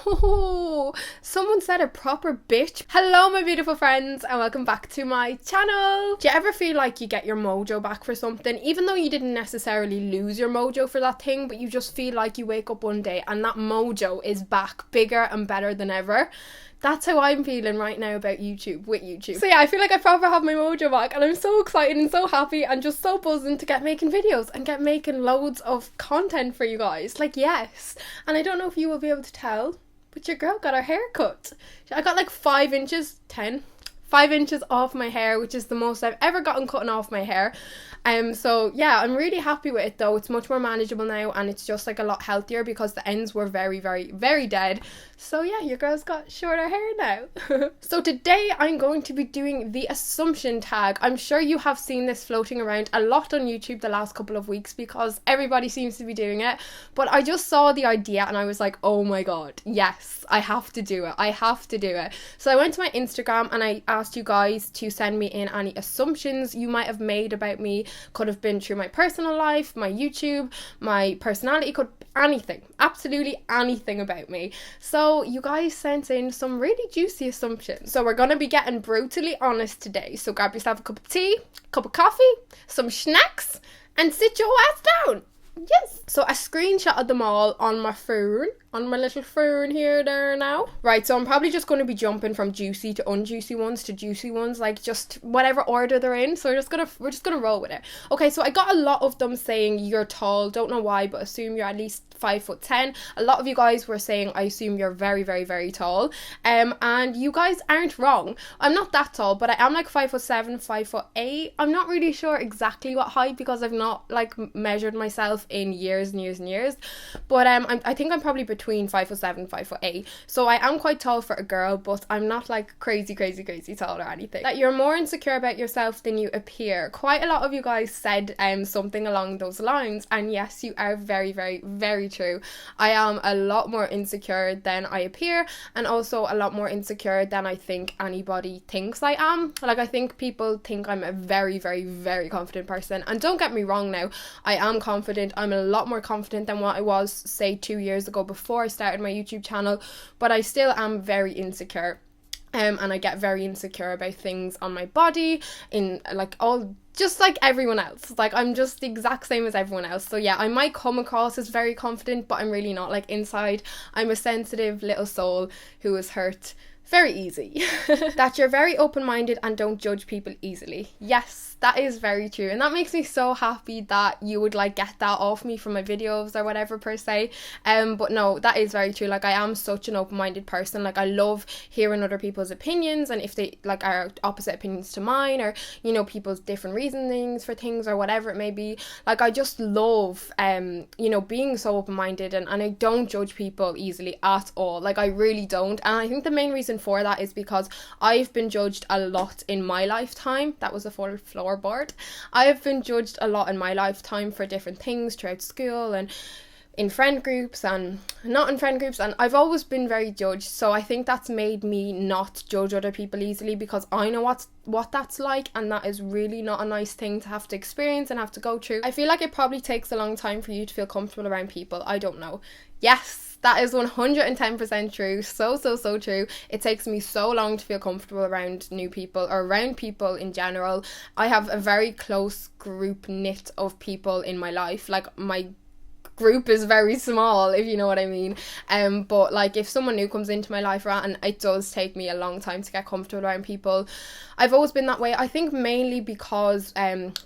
Oh, someone said a proper bitch. Hello my beautiful friends and welcome back to my channel. Do you ever feel like you get your mojo back for something, even though you didn't necessarily lose your mojo for that thing, but you just feel like you wake up one day and that mojo is back bigger and better than ever? That's how I'm feeling right now about YouTube, with YouTube. So yeah, I feel like I probably have my mojo back and I'm so excited and so happy and just so buzzing to get making videos and get making loads of content for you guys. Like, yes. And I don't know if you will be able to tell, but your girl got her hair cut. I got like 5 inches off my hair, which is the most I've ever gotten cutting off my hair. So yeah, I'm really happy with it though. It's much more manageable now and it's just like a lot healthier because the ends were very, very, very dead. So yeah, your girl's got shorter hair now. So today I'm going to be doing the assumption tag. I'm sure you have seen this floating around a lot on YouTube the last couple of weeks because everybody seems to be doing it. But I just saw the idea and I was like, oh my god, yes, I have to do it. I have to do it. So I went to my Instagram and I asked you guys to send me in any assumptions you might have made about me. Could have been through my personal life, my YouTube, my personality, could anything, absolutely anything about me. So you guys sent in some really juicy assumptions. So we're going to be getting brutally honest today. So grab yourself a cup of tea, cup of coffee, some snacks, and sit your ass down. Yes. So I screenshotted them all on my phone, on my little phone here, there now. Right, so I'm probably just going to be jumping from juicy to unjuicy ones to juicy ones, like just whatever order they're in. So we're just gonna roll with it. Okay, so I got a lot of them saying you're tall, don't know why, but assume you're at least 5'10". A lot of you guys were saying I assume you're very, very, very tall. And you guys aren't wrong. I'm not that tall, but I am like 5'7", 5'8". I'm not really sure exactly what height because I've not like measured myself in years and years and years. But I think I'm probably between 5'7", 5'8". So I am quite tall for a girl, but I'm not like crazy tall or anything. That you're more insecure about yourself than you appear. Quite a lot of you guys said something along those lines, and yes, you are very, very, very true. I am a lot more insecure than I appear, and also a lot more insecure than I think anybody thinks I am. Like, I think people think I'm a very, very, very confident person, and don't get me wrong now, I am confident. I'm a lot more confident than what I was, say, 2 years ago before I started my YouTube channel, but I still am very insecure. And I get very insecure about things on my body, in like all, just like everyone else. Like, I'm just the exact same as everyone else. So yeah, I might come across as very confident, but I'm really not. Like, inside, I'm a sensitive little soul who is hurt very easy. That you're very open-minded and don't judge people easily. Yes, that is very true, and that makes me so happy that you would like get that off me from my videos or whatever per se. But no, that is very true. Like, I am such an open-minded person. Like, I love hearing other people's opinions, and if they like are opposite opinions to mine, or you know, people's different reasonings for things or whatever it may be. Like, I just love you know, being so open-minded, and I don't judge people easily at all. Like, I really don't. And I think the main reason for that is because I've been judged a lot in my lifetime. That was a full floorboard. I have been judged a lot in my lifetime for different things throughout school and in friend groups and not in friend groups, and I've always been very judged. So I think that's made me not judge other people easily because I know what that's like, and that is really not a nice thing to have to experience and have to go through. I feel like it probably takes a long time for you to feel comfortable around people. I don't know. Yes, that is 110% true. So true. It takes me so long to feel comfortable around new people or around people in general. I have a very close group knit of people in my life. Like, my group is very small, if you know what I mean. But like, if someone new comes into my life, right, and it does take me a long time to get comfortable around people. I've always been that way. I think mainly because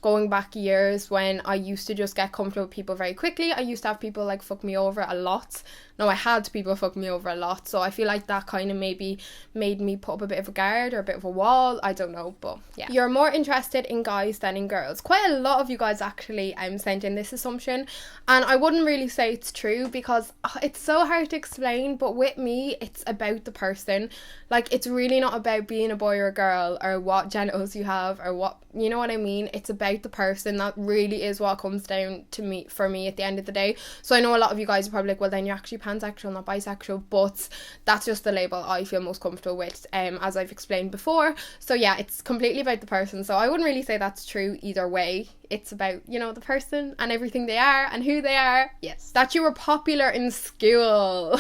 going back years when I used to just get comfortable with people very quickly. I used to have people like fuck me over a lot. No, I had people fuck me over a lot. So I feel like that kind of maybe made me put up a bit of a guard or a bit of a wall. I don't know, but yeah. You're more interested in guys than in girls. Quite a lot of you guys actually sent in this assumption, and I wouldn't really say it's true because it's so hard to explain, but with me it's about the person. Like, it's really not about being a boy or a girl or what genitals you have or what, you know what I mean. It's about the person. That really is what comes down to me, for me, at the end of the day. So I know a lot of you guys are probably like, well, then you're actually pansexual, not bisexual, but that's just the label I feel most comfortable with, as I've explained before. So yeah, it's completely about the person. So I wouldn't really say that's true either way. It's about, you know, the person and everything they are and who they are. Yes. That you were popular in school.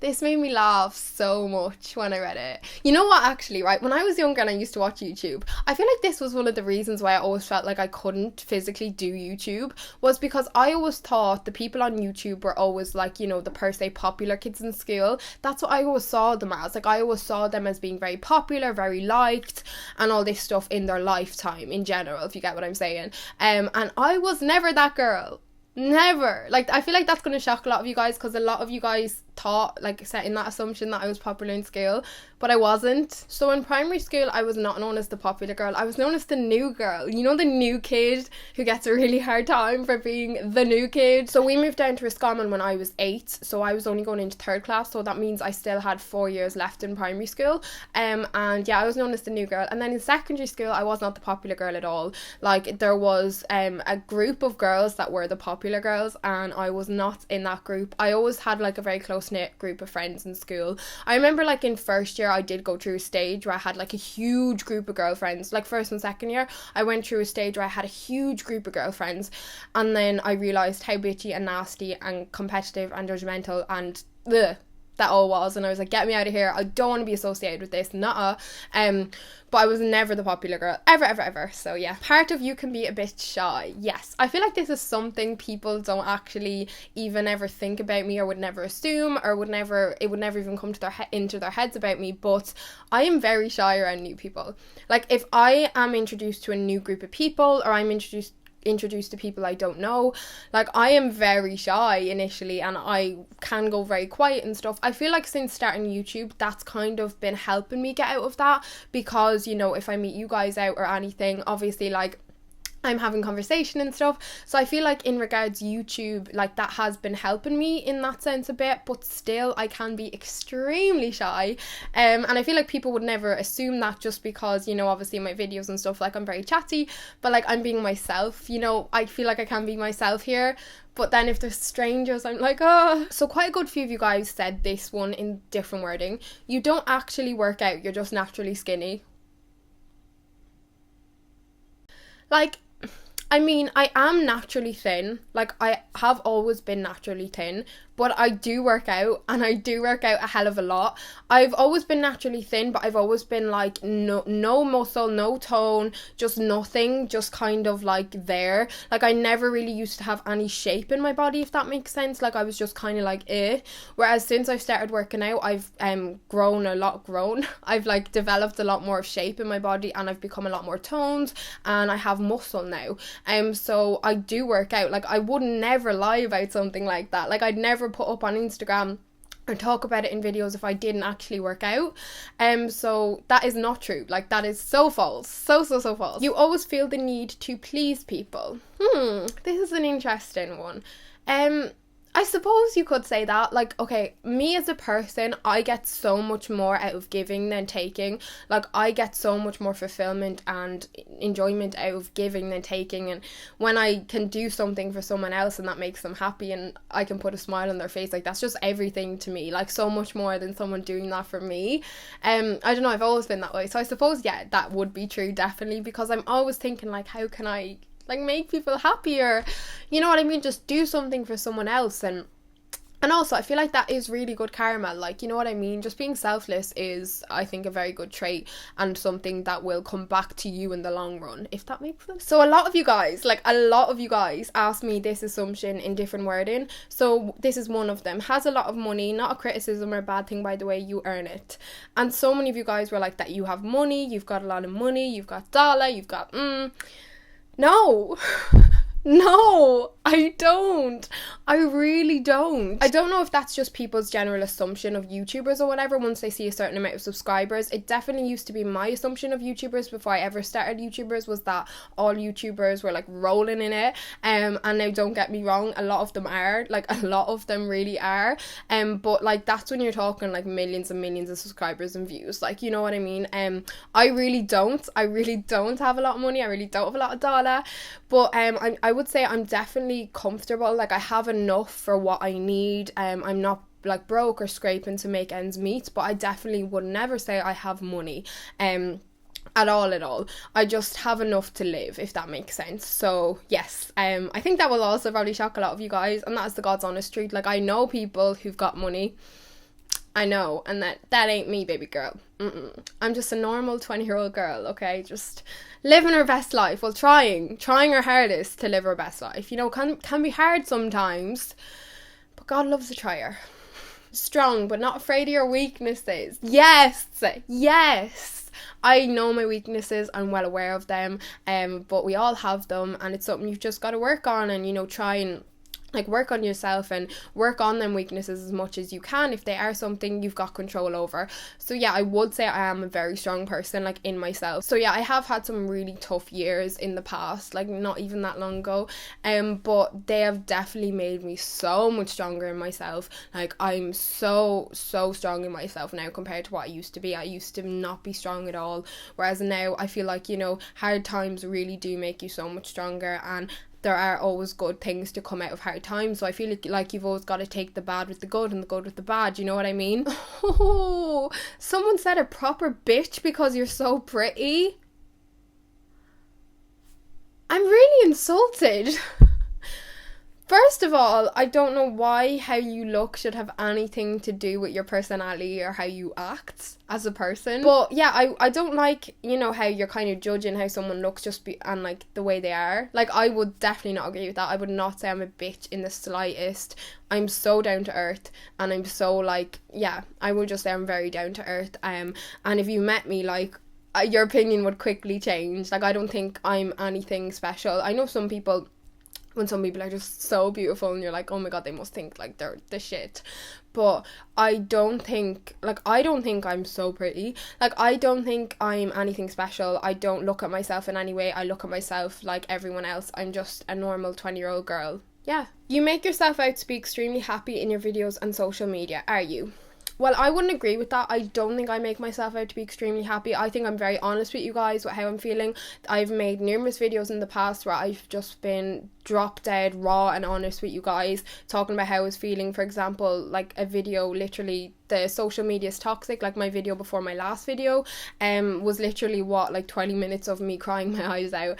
This made me laugh so much when I read it. You know what, actually, right? When I was younger and I used to watch YouTube, I feel like this was one of the reasons why I always felt like I couldn't physically do YouTube, was because I always thought the people on YouTube were always like, you know, the per se popular kids in school. That's what I always saw them as. Like, I always saw them as being very popular, very liked, and all this stuff in their lifetime in general, if you get what I'm saying. And I was never that girl. Never. Like, I feel like that's going to shock a lot of you guys, because a lot of you guys thought, like, setting that assumption that I was popular in school, but I wasn't. So in primary school, I was not known as the popular girl. I was known as the new girl. You know, the new kid who gets a really hard time for being the new kid. So we moved down to Roscommon when I was 8, so I was only going into 3rd class, so that means I still had 4 years left in primary school. And yeah, I was known as the new girl. And then in secondary school, I was not the popular girl at all. Like, there was a group of girls that were the popular girls, and I was not in that group. I always had like a very close-knit group of friends in school. I remember, like, in first year I did go through a stage where I had like a huge group of girlfriends. Like, first and second year I went through a stage where I had a huge group of girlfriends, and then I realised how bitchy and nasty and competitive and judgmental and that all was, and I was like, get me out of here, I don't want to be associated with this, nuh-uh. But I was never the popular girl, ever. So yeah, part of you can be a bit shy. Yes, I feel like this is something people don't actually even ever think about me, or would never assume, or it would never even come to into their heads about me. But I am very shy around new people. Like, if I am introduced to a new group of people, or I'm introduced to people I don't know, like, I am very shy initially, and I can go very quiet and stuff. I feel like since starting YouTube, that's kind of been helping me get out of that, because, you know, if I meet you guys out or anything, obviously, like, I'm having conversation and stuff. So I feel like in regards YouTube, like, that has been helping me in that sense a bit, but still I can be extremely shy. And I feel like people would never assume that, just because, you know, obviously in my videos and stuff, like, I'm very chatty, but like, I'm being myself, you know. I feel like I can be myself here, but then if there's strangers, I'm like, oh. So quite a good few of you guys said this one in different wording. You don't actually work out, you're just naturally skinny. Like, I mean, I am naturally thin. Like, I have always been naturally thin, but I do work out, and I do work out a hell of a lot. I've always been naturally thin, but I've always been like no muscle, no tone, just nothing, just kind of like there. Like, I never really used to have any shape in my body, if that makes sense. Like, I was just kind of like whereas since I've started working out, I've grown. I've like developed a lot more of shape in my body, and I've become a lot more toned, and I have muscle now. So I do work out. Like, I would never lie about something like that. Like, I'd never put up on Instagram or talk about it in videos if I didn't actually work out. So that is not true. Like, that is so false. So false. You always feel the need to please people. This is an interesting one. I suppose you could say that. Like, okay, me as a person, I get so much more out of giving than taking. Like, I get so much more fulfillment and enjoyment out of giving than taking. And when I can do something for someone else and that makes them happy, and I can put a smile on their face, like, that's just everything to me. Like, so much more than someone doing that for me. I don't know, I've always been that way. So I suppose, yeah, that would be true, definitely, because I'm always thinking, like, how can I, like, make people happier, you know what I mean, just do something for someone else. And also, I feel like that is really good karma, like, you know what I mean, just being selfless is, I think, a very good trait, and something that will come back to you in the long run, if that makes sense. So a lot of you guys asked me this assumption in different wording, so this is one of them. Has a lot of money, not a criticism or a bad thing, by the way, you earn it. And so many of you guys were like, that you have money, you've got a lot of money, you've got dollar, you've got no. No, I don't. I really don't. I don't know if that's just people's general assumption of YouTubers or whatever once they see a certain amount of subscribers. It definitely used to be my assumption of YouTubers before I ever started YouTubers, was that all YouTubers were like rolling in it. And now, don't get me wrong, a lot of them are. Like, a lot of them really are. But like, that's when you're talking like millions and millions of subscribers and views. Like, you know what I mean? I really don't have a lot of money. I really don't have a lot of dollar. But I would say I'm definitely comfortable. Like, I have enough for what I need. I'm not like broke or scraping to make ends meet, but I definitely would never say I have money at all. I just have enough to live, if that makes sense. So yes, I think that will also probably shock a lot of you guys, and that's the God's honest truth. Like, I know people who've got money, I know, and that ain't me, baby girl. I'm just a normal 20-year-old girl, okay? Just living her best life. Well, trying her hardest to live her best life. You know, can be hard sometimes, but God loves a trier. Strong, but not afraid of your weaknesses. Yes. I know my weaknesses, I'm well aware of them, but we all have them, and it's something you've just got to work on, and, you know, try and like work on yourself and work on them weaknesses as much as you can if they are something you've got control over. So yeah, I would say I am a very strong person, like, in myself. So yeah, I have had some really tough years in the past, like not even that long ago, but they have definitely made me so much stronger in myself. Like, I'm so strong in myself now compared to what I used to be. I used to not be strong at all, whereas now I feel like, you know, hard times really do make you so much stronger, and there are always good things to come out of hard times. So I feel like you've always got to take the bad with the good and the good with the bad, you know what I mean? Oh, someone said a proper bitch because you're so pretty. I'm really insulted. First of all, I don't know why how you look should have anything to do with your personality or how you act as a person. But yeah, I don't like, you know, how you're kind of judging how someone looks and like the way they are. Like, I would definitely not agree with that. I would not say I'm a bitch in the slightest. I'm so down to earth, and I'm so, like, yeah, I would just say I'm very down to earth. And if you met me, like, your opinion would quickly change. Like, I don't think I'm anything special. I know some people are just so beautiful and you're like, oh my god, they must think like they're the shit, but I don't think I'm so pretty. Like, I don't think I'm anything special. I don't look at myself in any way. I look at myself like everyone else. I'm just a normal 20-year-old girl. Yeah. You make yourself out to be extremely happy in your videos and social media, are you? Well, I wouldn't agree with that. I don't think I make myself out to be extremely happy. I think I'm very honest with you guys with how I'm feeling. I've made numerous videos in the past where I've just been drop dead raw and honest with you guys, talking about how I was feeling. For example, like a video, literally, the social media is toxic, like my video before my last video was literally 20 minutes of me crying my eyes out,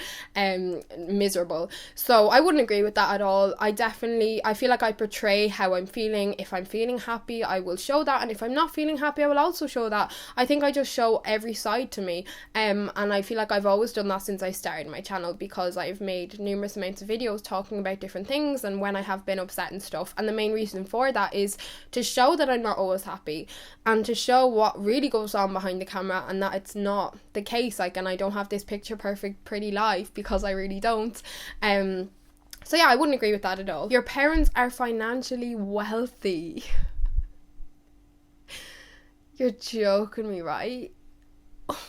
miserable. So I wouldn't agree with that at all. I feel like I portray how I'm feeling. If I'm feeling happy, I will show that, and if I'm not feeling happy, I will also show that. I think I just show every side to me, and I feel like I've always done that since I started my channel, because I've made numerous amounts of videos talking about different things and when I have been upset and stuff, and the main reason for that is to show that I'm not always happy, and to show what really goes on behind the camera, and that it's not the case, like, and I don't have this picture perfect pretty life, because I really don't. So yeah, I wouldn't agree with that at all. Your parents are financially wealthy. You're joking me, right?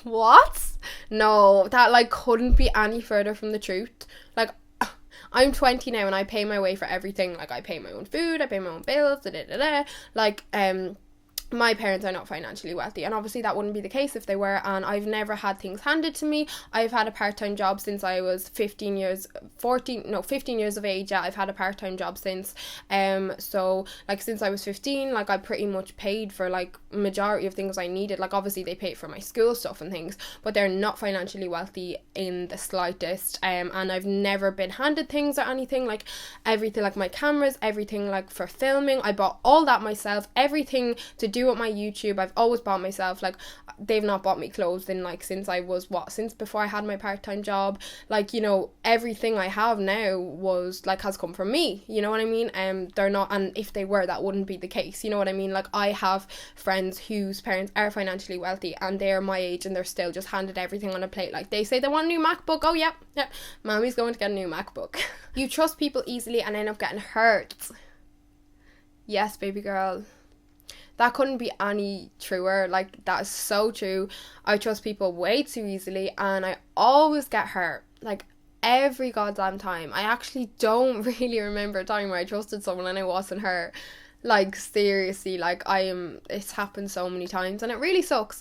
What? No, that couldn't be any further from the truth. Like, I'm 20 now and I pay my way for everything. Like, I pay my own food, I pay my own bills, Like, my parents are not financially wealthy, and obviously that wouldn't be the case if they were, and I've never had things handed to me. I've had a part-time job since I was 15 years of age. Yeah, I've had a part-time job since, so since I was 15, I pretty much paid for majority of things I needed. Obviously they paid for my school stuff and things, but they're not financially wealthy in the slightest, and I've never been handed things or anything. Everything, my cameras, everything for filming, I bought all that myself. Everything to do with my YouTube, I've always bought myself. They've not bought me clothes in since I was since before I had my part-time job. Everything I have now was has come from me, you know what I mean? They're not, and if they were, that wouldn't be the case, you know what I mean? I have friends whose parents are financially wealthy and they're my age and they're still just handed everything on a plate. They say they want a new MacBook. Oh yeah, mommy's going to get a new MacBook. You trust people easily and end up getting hurt. Yes, baby girl. That couldn't be any truer. That is so true. I trust people way too easily and I always get hurt. Every goddamn time. I actually don't really remember a time where I trusted someone and I wasn't hurt. Seriously, it's happened so many times and it really sucks.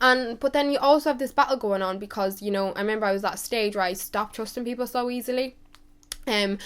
But then you also have this battle going on because, I remember I was at a stage where I stopped trusting people so easily. And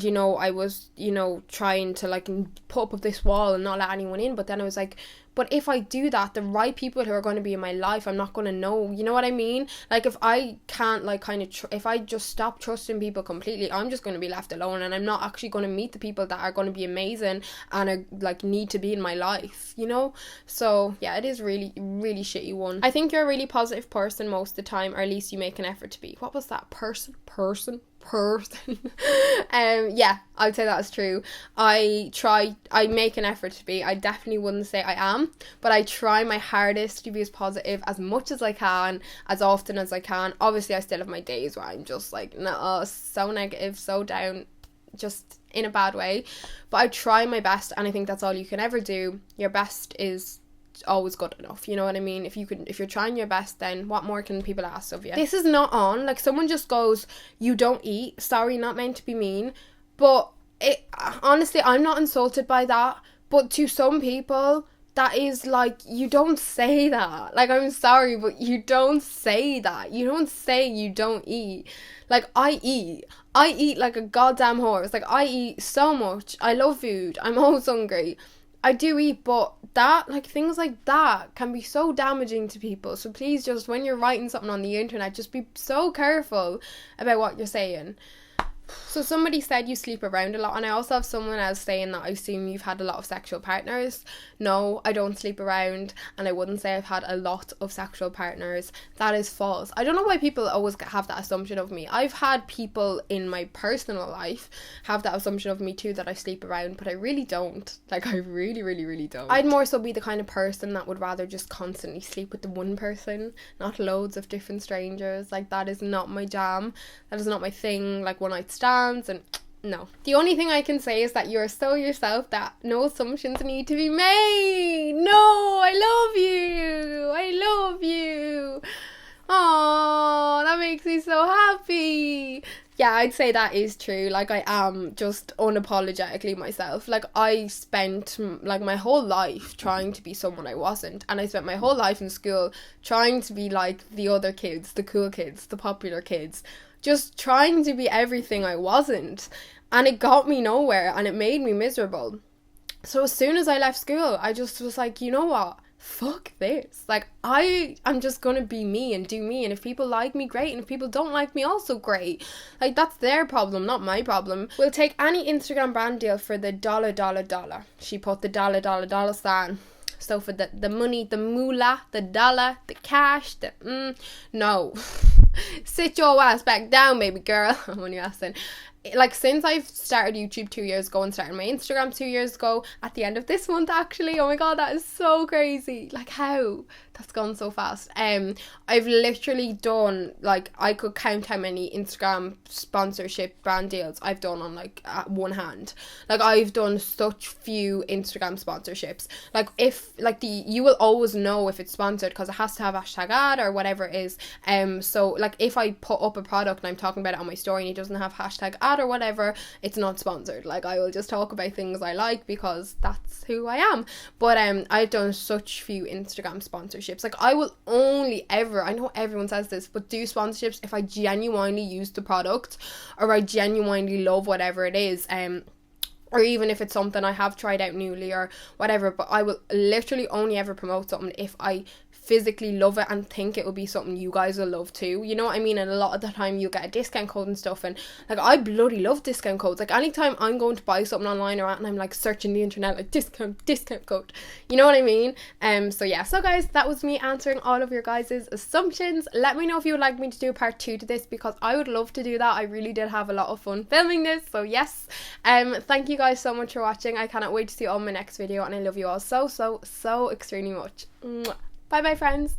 you know, I was, you know, trying to like put up this wall and not let anyone in, but then I was like, but if I do that, the right people who are going to be in my life, I'm not going to know, you know what I mean? Like, if I can't like kind of if I just stop trusting people completely, I'm just going to be left alone, and I'm not actually going to meet the people that are going to be amazing and are like need to be in my life, you know? So yeah, it is really shitty one. I think you're a really positive person most of the time, or at least you make an effort to be. What was that? Person yeah, I'd say that's true. I make an effort to be. I definitely wouldn't say I am, but I try my hardest to be as positive as much as I can, as often as I can. Obviously I still have my days where I'm just like, no, so negative, so down, just in a bad way, but I try my best, and I think that's all you can ever do. Your best is always good enough, you know what I mean? If you're trying your best, then what more can people ask of you? This is not on, like, someone just goes, you don't eat, sorry, not meant to be mean, but it honestly, I'm not insulted by that, but to some people that is like, you don't say that. Like, I'm sorry, but you don't say that. You don't say you don't eat. Like, I eat like a goddamn horse. Like, I eat so much. I love food. I'm always hungry. I do eat, but that, like, things like that can be so damaging to people. So please, just when you're writing something on the internet, just be so careful about what you're saying. So somebody said you sleep around a lot, and I also have someone else saying that I assume you've had a lot of sexual partners. No, I don't sleep around, and I wouldn't say I've had a lot of sexual partners. That is false. I don't know why people always have that assumption of me. I've had people in my personal life have that assumption of me too, that I sleep around, but I really don't. Like, I really don't. I'd more so be the kind of person that would rather just constantly sleep with the one person, not loads of different strangers. Like, that is not my jam. That is not my thing. Like, one night stands, and no. The only thing I can say is that you're so yourself that no assumptions need to be made. No, I love you. Oh, that makes me so happy. Yeah, I'd say that is true. Like, I am just unapologetically myself. Like, I spent like my whole life trying to be someone I wasn't, and I spent my whole life in school trying to be like the other kids, the cool kids, the popular kids, just trying to be everything I wasn't, and it got me nowhere, and it made me miserable. So as soon as I left school, I just was like, you know what? Fuck this. Like, I'm just gonna be me and do me, and if people like me, great, and if people don't like me, also great. Like, that's their problem, not my problem. We'll take any Instagram brand deal for the $. She put the $$ sign. So for the money, the moolah, the dollar, the cash, no. Sit your ass back down, baby girl. I'm only asking. Like, since I've started YouTube 2 years ago and started my Instagram 2 years ago, at the end of this month actually, oh my god, that is so crazy. Like, how? That's gone so fast. I've literally done, like, I could count how many Instagram sponsorship brand deals I've done on, like, one hand. Like, I've done such few Instagram sponsorships. Like, if, like, you will always know if it's sponsored because it has to have hashtag ad or whatever it is. So, like, if I put up a product and I'm talking about it on my story and it doesn't have hashtag ad or whatever, it's not sponsored. Like, I will just talk about things I like because that's who I am. But I've done such few Instagram sponsorships. Like, I will only ever, I know everyone says this, but do sponsorships if I genuinely use the product or I genuinely love whatever it is, or even if it's something I have tried out newly or whatever. But I will literally only ever promote something if I physically love it and think it will be something you guys will love too, you know what I mean? And a lot of the time you'll get a discount code and stuff, and like, I bloody love discount codes. Like, anytime I'm going to buy something online or and I'm like searching the internet, like, discount code, you know what I mean? So yeah, so guys, that was me answering all of your guys' assumptions. Let me know if you would like me to do a part 2 to this, because I would love to do that. I really did have a lot of fun filming this, so yes. Thank you guys so much for watching. I cannot wait to see you on my next video, and I love you all so extremely much. Bye bye, friends.